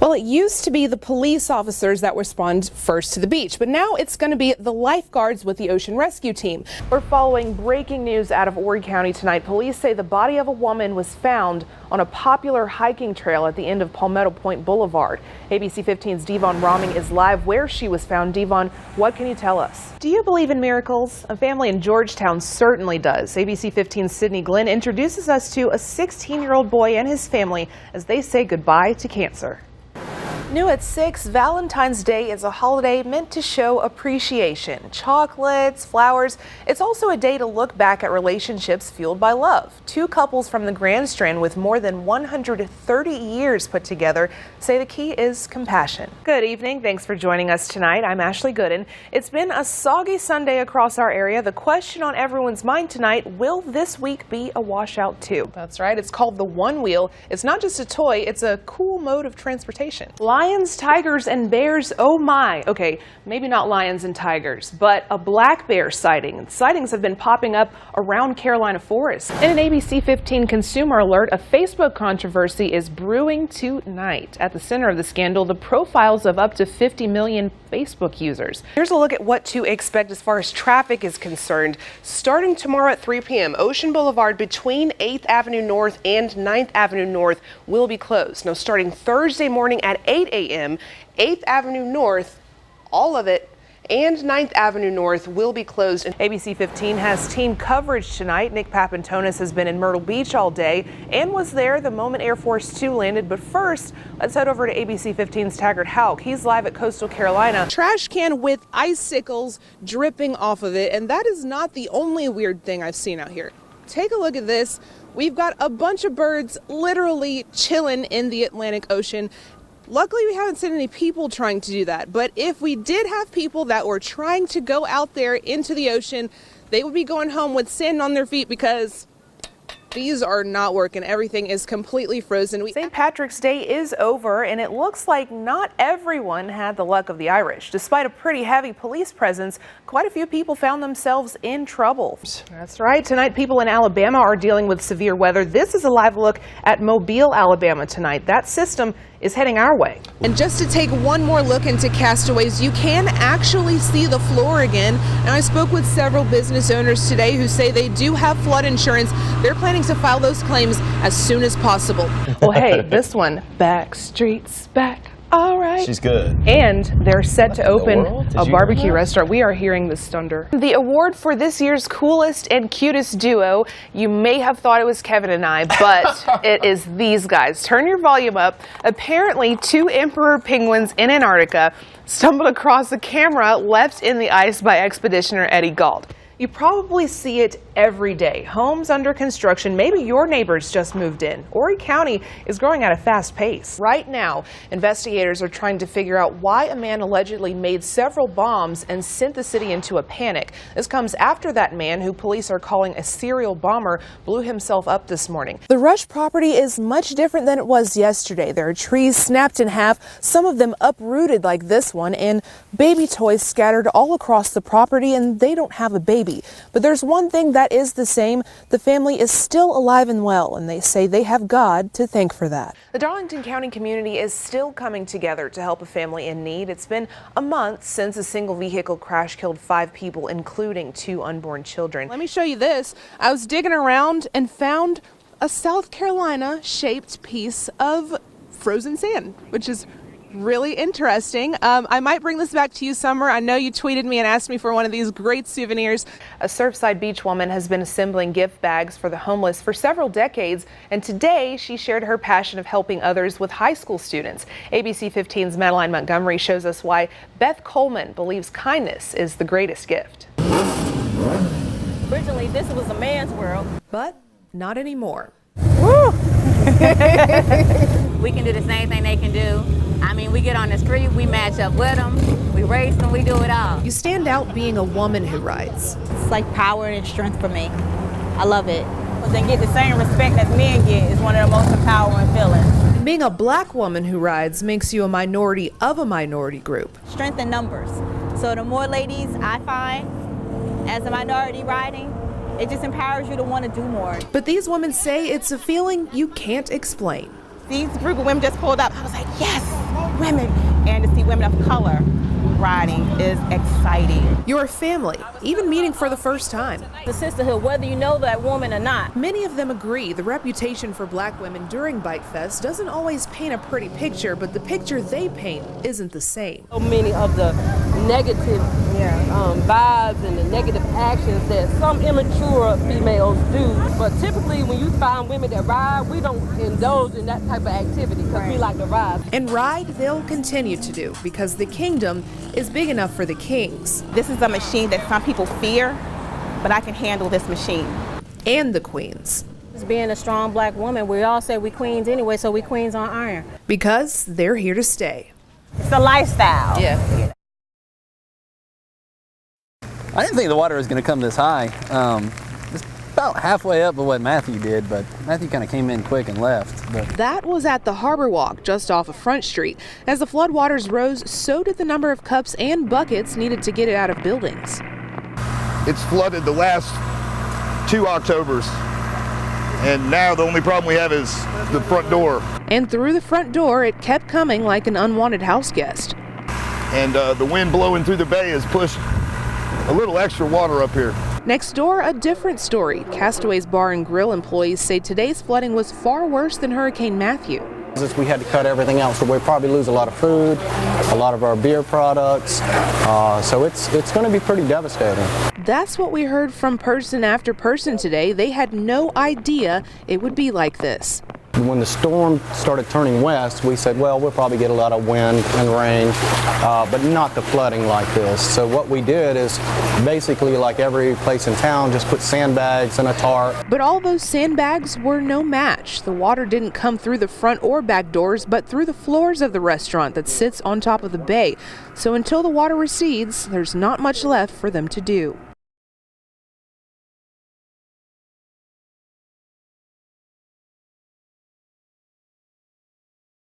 Well, it used to be the police officers that respond first to the beach, but now it's going to be the lifeguards with the ocean rescue team. We're following breaking news out of Horry County tonight. Police say the body of a woman was found on a popular hiking trail at the end of Palmetto Point Boulevard. ABC 15's Devon Roming is live where she was found. Devon, what can you tell us? Do you believe in miracles? A family in Georgetown certainly does. ABC 15's Sydney Glenn introduces us to a 16-year-old boy and his family as they say goodbye to cancer. New at 6, Valentine's Day is a holiday meant to show appreciation. Chocolates, flowers. It's also a day to look back at relationships fueled by love. Two couples from the Grand Strand with more than 130 years put together say the key is compassion. Good evening. Thanks for joining us tonight. I'm Ashley Gooden. It's been a soggy Sunday across our area. The question on everyone's mind tonight, will this week be a washout too? That's right. It's called the One Wheel. It's not just a toy. It's a cool mode of transportation. Lions, tigers, and bears, oh my. Okay, maybe not lions and tigers, but a black bear sighting. Sightings have been popping up around Carolina forests. In an ABC 15 consumer alert, a Facebook controversy is brewing tonight. At the center of the scandal, the profiles of up to 50 million Facebook users. Here's a look at what to expect as far as traffic is concerned. Starting tomorrow at 3 p.m., Ocean Boulevard between 8th Avenue North and 9th Avenue North will be closed. Now, starting Thursday morning at 8 a.m., 8th Avenue North, all of it, and 9th Avenue North will be closed. ABC 15 has team coverage tonight. Nick Papantonis has been in Myrtle Beach all day and was there the moment Air Force 2 landed. But first, let's head over to ABC 15's Taggart Hauk. He's live at Coastal Carolina. Trash can with icicles dripping off of it, and that is not the only weird thing I've seen out here. Take a look at this. We've got a bunch of birds literally chilling in the Atlantic Ocean. Luckily, we haven't seen any people trying to do that, but if we did have people that were trying to go out there into the ocean, they would be going home with sand on their feet because these are not working. Everything is completely frozen. St. Patrick's Day is over, and it looks like not everyone had the luck of the Irish. Despite a pretty heavy police presence, quite a few people found themselves in trouble. That's right. Tonight, people in Alabama are dealing with severe weather. This is a live look at Mobile, Alabama tonight. That system is heading our way. And just to take one more look into Castaways, you can actually see the floor again. And I spoke with several business owners today who say they do have flood insurance. They're planning to file those claims as soon as possible. Well, hey, this one, back streets back. All right. She's good. And they're set to open a barbecue restaurant. We are hearing this thunder. The award for this year's coolest and cutest duo, you may have thought it was Kevin and I, but it is these guys. Turn your volume up. Apparently, two emperor penguins in Antarctica stumbled across a camera left in the ice by expeditioner Eddie Gault. You probably see it every day. Homes under construction, maybe your neighbors just moved in. Horry County is growing at a fast pace. Right now, investigators are trying to figure out why a man allegedly made several bombs and sent the city into a panic. This comes after that man, who police are calling a serial bomber, blew himself up this morning. The Rush property is much different than it was yesterday. There are trees snapped in half, some of them uprooted like this one, and baby toys scattered all across the property, and they don't have a baby. But there's one thing that is the same. The family is still alive and well, and they say they have God to thank for that. The Darlington County community is still coming together to help a family in need. It's been a month since a single vehicle crash killed 5 people, including 2 unborn children. Let me show you this. I was digging around and found a South Carolina shaped piece of frozen sand, which is really interesting. I might bring this back to you, Summer. I know you tweeted me and asked me for one of these great souvenirs. A Surfside Beach woman has been assembling gift bags for the homeless for several decades, and today she shared her passion of helping others with high school students. ABC 15's Madeline Montgomery shows us why Beth Coleman believes kindness is the greatest gift. Originally, this was a man's world, but not anymore. Woo! We can do the same thing they can do. I mean, we get on the street, we match up with them, we race them, we do it all. You stand out being a woman who rides. It's like power and strength for me. I love it. They get the same respect that men get is one of the most empowering feelings. Being a black woman who rides makes you a minority of a minority group. Strength in numbers. So the more ladies I find as a minority riding, it just empowers you to want to do more. But these women say it's a feeling you can't explain. These group of women just pulled up. I was like, yes! women, and to see women of color riding is exciting. Your family, even meeting for the first time. The sisterhood, whether you know that woman or not. Many of them agree the reputation for black women during Bike Fest doesn't always paint a pretty picture, but the picture they paint isn't the same. So many of the negative vibes and the negative actions that some immature females do. But typically when you find women that ride, we don't indulge in that type of activity because we like to ride. And ride they'll continue to do because the kingdom is big enough for the kings. This is a machine that some people fear, but I can handle this machine. And the queens. Being a strong black woman, we all say we queens anyway, so we queens on iron. Because they're here to stay. It's a lifestyle. Yeah. I didn't think the water was going to come this high. It's about halfway up with what Matthew did, but Matthew kind of came in quick and left. But that was at the Harbor Walk, just off of Front Street. As the floodwaters rose, so did the number of cups and buckets needed to get it out of buildings. It's flooded the last 2 Octobers, and now the only problem we have is the front door. And through the front door, it kept coming like an unwanted house guest. And the wind blowing through the bay has pushed a little extra water up here. Next door, a different story. Castaway's Bar and Grill employees say today's flooding was far worse than Hurricane Matthew. We had to cut everything out, so we'll probably lose a lot of food, a lot of our beer products, so it's going to be pretty devastating. That's what we heard from person after person today. They had no idea it would be like this. When the storm started turning west, we said, well, we'll probably get a lot of wind and rain, but not the flooding like this. So what we did is basically, like every place in town, just put sandbags and a tarp. But all those sandbags were no match. The water didn't come through the front or back doors, but through the floors of the restaurant that sits on top of the bay. So until the water recedes, there's not much left for them to do.